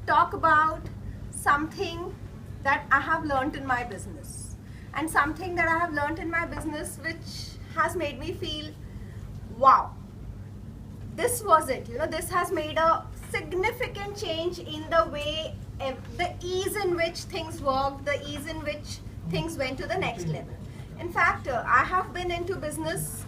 talk about something that I have learned in my business, and something that I have learned in my business which has made me feel, wow, this was it. This has made a significant change in the way, the ease in which things worked, the ease in which things went to the next level. In fact, I have been into business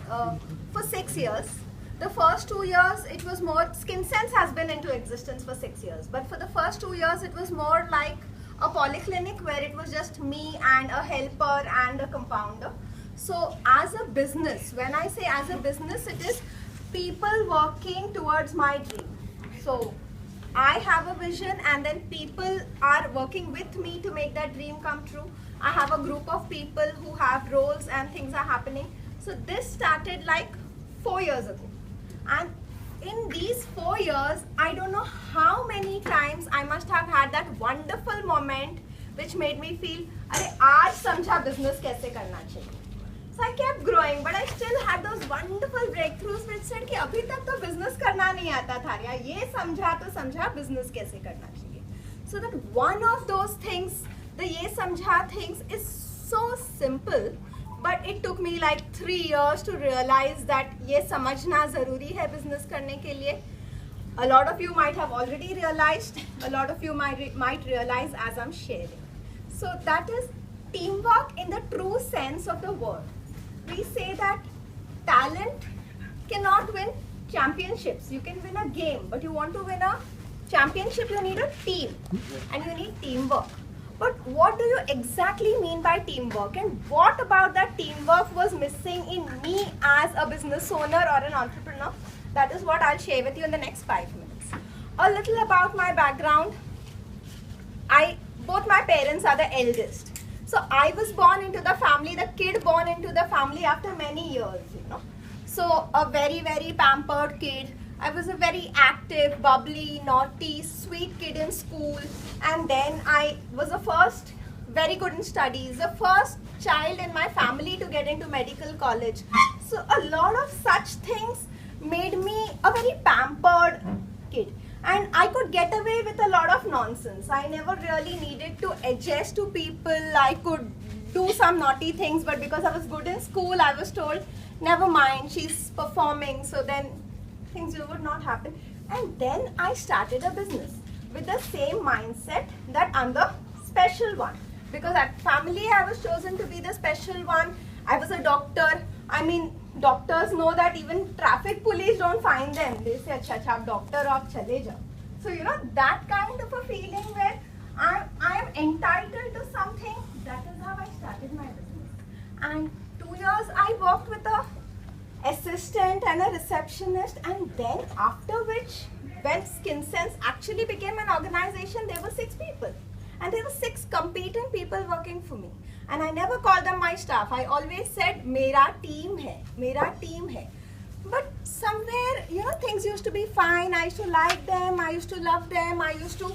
for 6 years. The first 2 years, it was more, SkinSense has been into existence for 6 years. But for the first 2 years, it was more like a polyclinic where it was just me and a helper and a compounder. So as a business, when I say as a business, it is people working towards my dream. So I have a vision and then people are working with me to make that dream come true. I have a group of people who have roles and things are happening. So this started like 4 years ago. And in these 4 years, I don't know how many times I must have had that wonderful moment which made me feel, अरे आज समझा business कैसे करना चाहिए. So I kept growing, but I still had those wonderful breakthroughs which said कि अभी तक तो business करना नहीं आता था यार, ये समझा तो समझा business कैसे करना चाहिए. So that one of those things, the ये समझा things is so simple, but it took me like 3 years to realize that ये समझना ज़रूरी है business करने के लिए. A lot of you might have already realized, a lot of you might realize as I'm sharing. So that is teamwork in the true sense of the word. We say that talent cannot win championships. You can win a game, but you want to win a championship, you need a team and you need teamwork. But what do you exactly mean by teamwork, and what about that teamwork was missing in me as a business owner or an entrepreneur? That is what I'll share with you in the next 5 minutes. A little about my background. Both my parents are the eldest. So I was born into the family, the kid born into the family after many years, So a very, very pampered kid. I was a very active, bubbly, naughty, sweet kid in school. And then I was the first, very good in studies, the first child in my family to get into medical college. So a lot of such things made me a very pampered kid. And I could get away with a lot of nonsense. I never really needed to adjust to people. I could do some naughty things, but because I was good in school, I was told, never mind, she's performing, so then things would not happen. And then I started a business with the same mindset that I'm the special one. Because at family, I was chosen to be the special one. I was a doctor. I mean, doctors know that even traffic police don't find them. They say, acha, acha, doctor, aap chale jao. So, that kind of a feeling where I am entitled to something. That is how I started my business. And 2 years, I worked with a assistant and a receptionist, and then after which, when SkinSense actually became an organization, there were 6 people. And there were 6 competent people working for me. And I never called them my staff. I always said, Mera team hai, Mera team hai. But somewhere, things used to be fine. I used to like them. I used to love them. I used to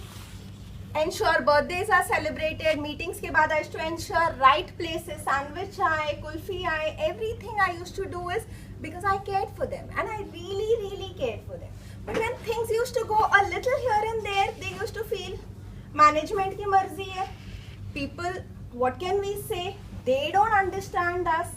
ensure birthdays are celebrated. Meetings ke baad I used to ensure right places, sandwich aaye, kulfi aaye. Everything I used to do is because I cared for them. And I really, really cared for them. But when things used to go a little here and there, they used to feel, management ki marzi hai. People, what can we say? They don't understand us.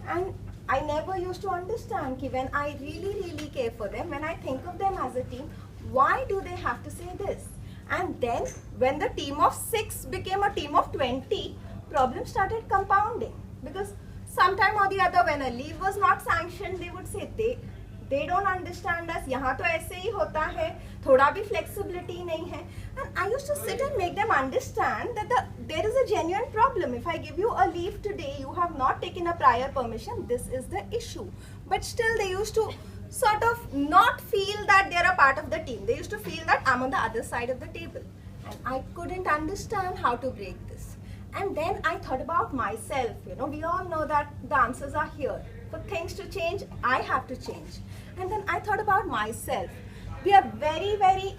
And I never used to understand that when I really, really care for them, when I think of them as a team, why do they have to say this? And then when the team of 6 became a team of 20, problems started compounding. Because sometime or the other, when a leave was not sanctioned, they would say, they don't understand us. यहाँ तो ऐसे ही होता है, थोड़ा भी flexibility नहीं है. And I used to sit and make them understand that there is a genuine problem. If I give you a leave today, you have not taken a prior permission. This is the issue. But still, they used to sort of not feel that they're a part of the team. They used to feel that I'm on the other side of the table. And I couldn't understand how to break this. And then I thought about myself. We all know that the answers are here. For things to change, I have to change. And then I thought about myself. We are very, very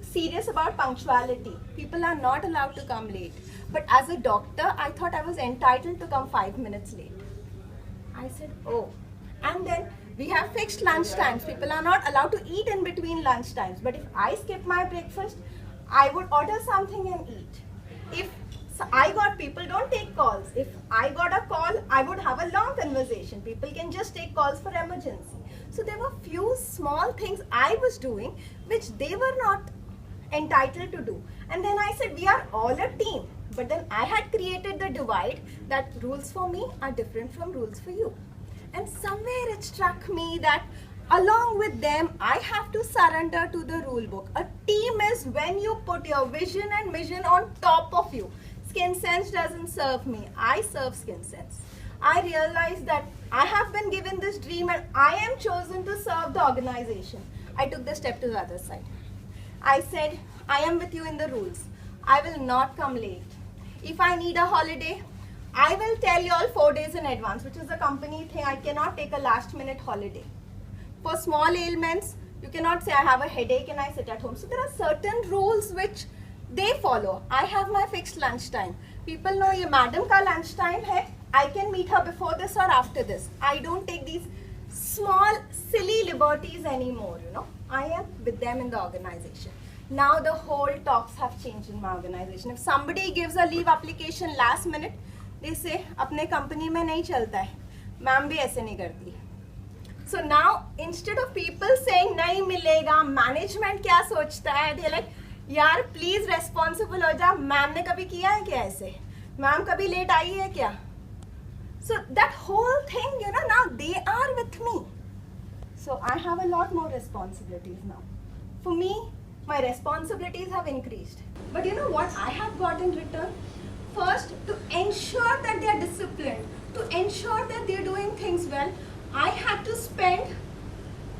serious about punctuality. People are not allowed to come late. But as a doctor, I thought I was entitled to come 5 minutes late. I said, oh. And then we have fixed lunch times. People are not allowed to eat in between lunch times. But if I skip my breakfast, I would order something and eat. If I got people don't take calls. If I got a call, I would have a long conversation. People can just take calls for emergency. So there were few small things I was doing which they were not entitled to do. And then I said, we are all a team. But then I had created the divide that rules for me are different from rules for you. And somewhere it struck me that along with them, I have to surrender to the rule book. A team is when you put your vision and mission on top of you. Skin Sense doesn't serve me. I serve Skin Sense. I realized that I have been given this dream and I am chosen to serve the organization. I took the step to the other side. I said, I am with you in the rules. I will not come late. If I need a holiday, I will tell you all 4 days in advance, which is a company thing. I cannot take a last minute holiday. For small ailments, you cannot say I have a headache and I sit at home. So there are certain rules which they follow. I have my fixed lunch time. People know ye madam ka lunch time hai. I can meet her before this or after this. I don't take these small silly liberties anymore, you know. I am with them in the organization. Now the whole talks have changed in my organization. If somebody gives a leave application last minute, they say अपने company में नहीं चलता है. Ma'am भी ऐसे नहीं करती. So now instead of people saying नहीं मिलेगा, management क्या सोचता है? They're like, यार प्लीज रेस्पॉन्सिबल हो जा. मैम ने कभी किया है क्या ऐसे? मैम कभी लेट आई है क्या? So that whole thing, you know, now they are with me. So I have a lot more responsibilities now. For me, my responsibilities have increased. But you know what I have got in return? First, to ensure that they are disciplined, to ensure that they are doing things well, I had to spend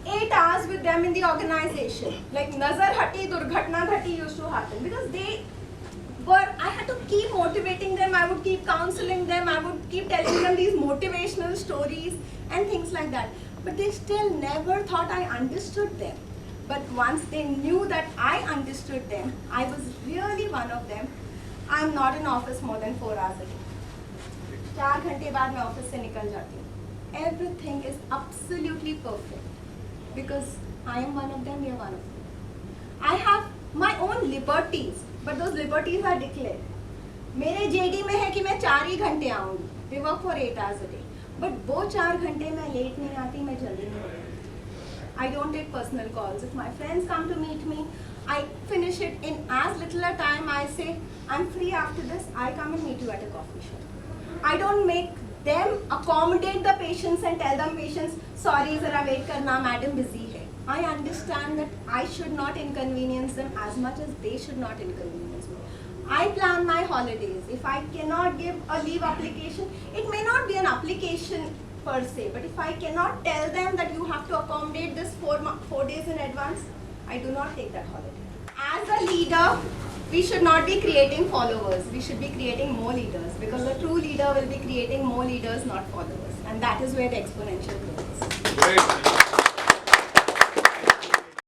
8 hours with them in the organization. Like nazar hati, durghatna ghati used to happen because they were, I had to keep motivating them, I would keep counseling them, I would keep telling them these motivational stories and things like that. But they still never thought I understood them. But once they knew that I understood them, I was really one of them. I am not in office more than 4 hours a day. 4 घंटे बाद मैं office से निकल जाती हूँ. Everything is absolutely perfect. Because I am one of them, you are one of them. I have my own liberties, but those liberties are declared. मेरे JD में है कि मैं 4 ही घंटे आऊँगी. We work for 8 hours a day. But वो 4 घंटे मैं लेट नहीं आती, मैं जल्दी नहीं आती. I don't take personal calls. If my friends come to meet me, I finish it in as little a time. I say, I'm free after this. I come and meet you at a coffee shop. I don't make them accommodate the patients and tell them patients, sorry, zara wait karna, madam busy hai. I understand that I should not inconvenience them as much as they should not inconvenience me. I plan my holidays. If I cannot give a leave application, it may not be an application per se, but if I cannot tell them that you have to accommodate this 4 days in advance, I do not take that holiday. As a leader, we should not be creating followers. We should be creating more leaders, because a true leader will be creating more leaders, not followers. And that is where the exponential growth is. Great.